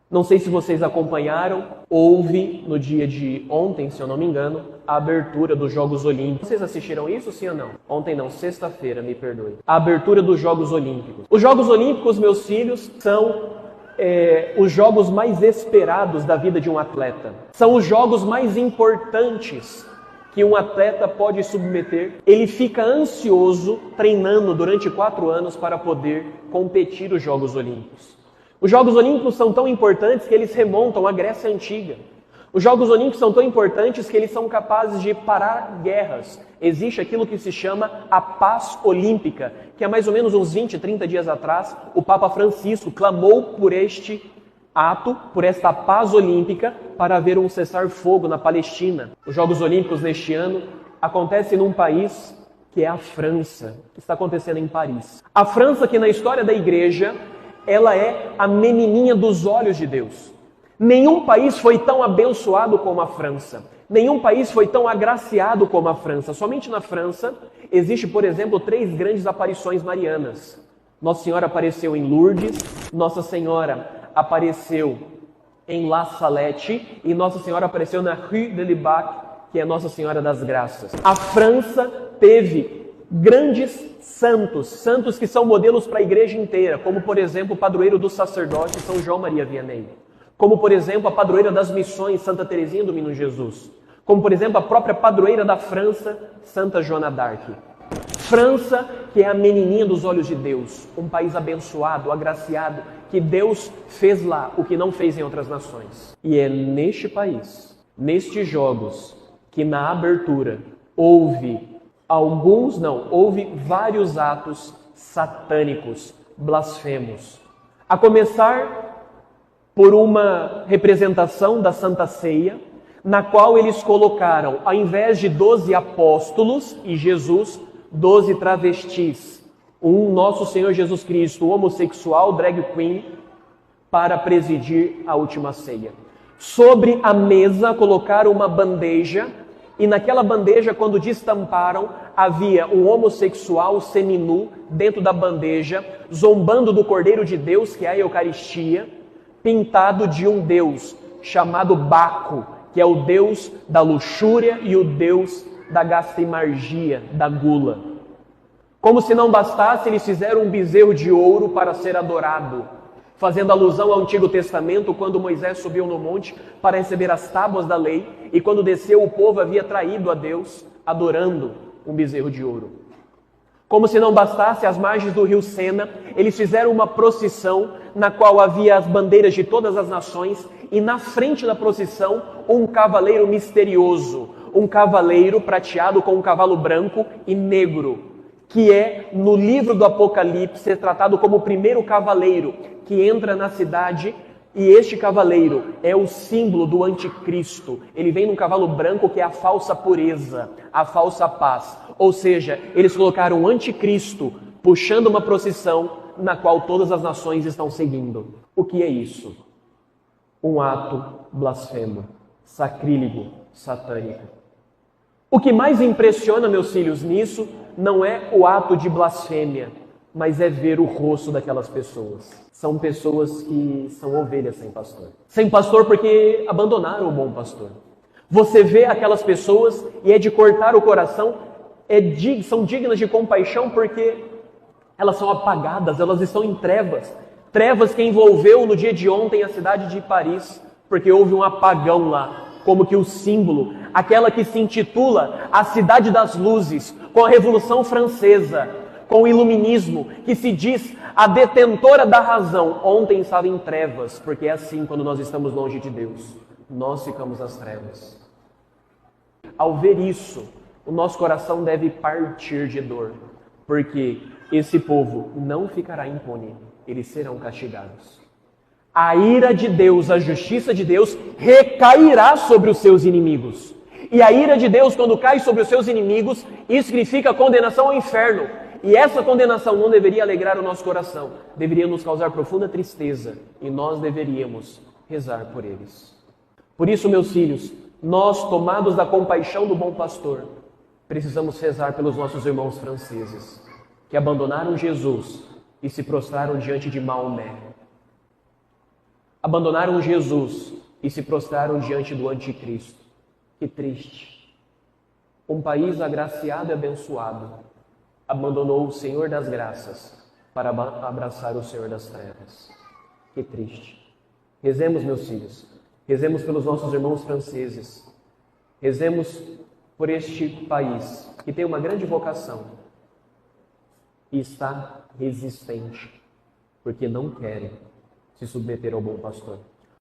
Não sei se vocês acompanharam, houve no dia de ontem, se eu não me engano, a abertura dos Jogos Olímpicos. Vocês assistiram isso, sim ou não? Ontem não, sexta-feira, me perdoe. A abertura dos Jogos Olímpicos. Os Jogos Olímpicos, meus filhos, são os jogos mais esperados da vida de um atleta. São os jogos mais importantes que um atleta pode submeter. Ele fica ansioso, treinando durante 4 anos para poder competir os Jogos Olímpicos. Os Jogos Olímpicos são tão importantes que eles remontam à Grécia Antiga. Os Jogos Olímpicos são tão importantes que eles são capazes de parar guerras. Existe aquilo que se chama a paz olímpica, que há mais ou menos uns 20, 30 dias atrás, o Papa Francisco clamou por este ato, por esta paz olímpica, para haver um cessar-fogo na Palestina. Os Jogos Olímpicos neste ano acontecem num país que é a França, que está acontecendo em Paris. A França, que na história da igreja, ela é a menininha dos olhos de Deus. Nenhum país foi tão abençoado como a França. Nenhum país foi tão agraciado como a França. Somente na França existe, por exemplo, 3 grandes aparições marianas. Nossa Senhora apareceu em Lourdes, Nossa Senhora apareceu em La Salette e Nossa Senhora apareceu na Rue de Libac, que é Nossa Senhora das Graças. A França teve grandes santos que são modelos para a igreja inteira, como por exemplo o padroeiro do sacerdote, São João Maria Vianney. Como por exemplo a padroeira das missões, Santa Teresinha do Menino Jesus. Como por exemplo a própria padroeira da França, Santa Joana d'Arc. França, que é a menininha dos olhos de Deus, um país abençoado, agraciado, que Deus fez lá o que não fez em outras nações. E é neste país, nestes jogos, que na abertura houve vários atos satânicos, blasfemos. A começar por uma representação da Santa Ceia, na qual eles colocaram, ao invés de 12 apóstolos e Jesus, 12 travestis, um Nosso Senhor Jesus Cristo, homossexual, drag queen, para presidir a última ceia. Sobre a mesa colocaram uma bandeja, e naquela bandeja, quando destamparam, havia um homossexual seminu dentro da bandeja, zombando do Cordeiro de Deus, que é a Eucaristia, pintado de um deus chamado Baco, que é o deus da luxúria e o deus da gastimargia, da gula. Como se não bastasse, eles fizeram um bezerro de ouro para ser adorado, fazendo alusão ao Antigo Testamento, quando Moisés subiu no monte para receber as tábuas da lei, e quando desceu o povo havia traído a Deus, adorando um bezerro de ouro. Como se não bastasse, às margens do rio Sena, eles fizeram uma procissão na qual havia as bandeiras de todas as nações e na frente da procissão um cavaleiro misterioso, um cavaleiro prateado com um cavalo branco e negro, que é no livro do Apocalipse tratado como o primeiro cavaleiro que entra na cidade. E este cavaleiro é o símbolo do anticristo. Ele vem num cavalo branco que é a falsa pureza, a falsa paz. Ou seja, eles colocaram o anticristo puxando uma procissão na qual todas as nações estão seguindo. O que é isso? Um ato blasfemo, sacrílego, satânico. O que mais impressiona, meus filhos, nisso não é o ato de blasfêmia, mas é ver o rosto daquelas pessoas. São pessoas que são ovelhas sem pastor. Sem pastor porque abandonaram o bom pastor. Você vê aquelas pessoas e é de cortar o coração, são dignas de compaixão porque elas são apagadas, elas estão em trevas. Trevas que envolveu no dia de ontem a cidade de Paris, porque houve um apagão lá, como que o símbolo, aquela que se intitula a Cidade das Luzes, com a Revolução Francesa, com o iluminismo, que se diz a detentora da razão, ontem estava em trevas, porque é assim quando nós estamos longe de Deus, nós ficamos nas trevas. Ao ver isso, o nosso coração deve partir de dor, porque esse povo não ficará impune, eles serão castigados. A ira de Deus, a justiça de Deus recairá sobre os seus inimigos. E a ira de Deus, quando cai sobre os seus inimigos, isso significa condenação ao inferno. E essa condenação não deveria alegrar o nosso coração, deveria nos causar profunda tristeza, e nós deveríamos rezar por eles. Por isso, meus filhos, nós, tomados da compaixão do bom pastor, precisamos rezar pelos nossos irmãos franceses, que abandonaram Jesus e se prostraram diante de Maomé. abandonaram Jesus e se prostraram diante do anticristo. Que triste. Um país agraciado e abençoado abandonou o Senhor das graças para abraçar o Senhor das trevas. Que triste. Rezemos, meus filhos. Rezemos pelos nossos irmãos franceses. Rezemos por este país que tem uma grande vocação e está resistente, porque não querem se submeter ao bom pastor.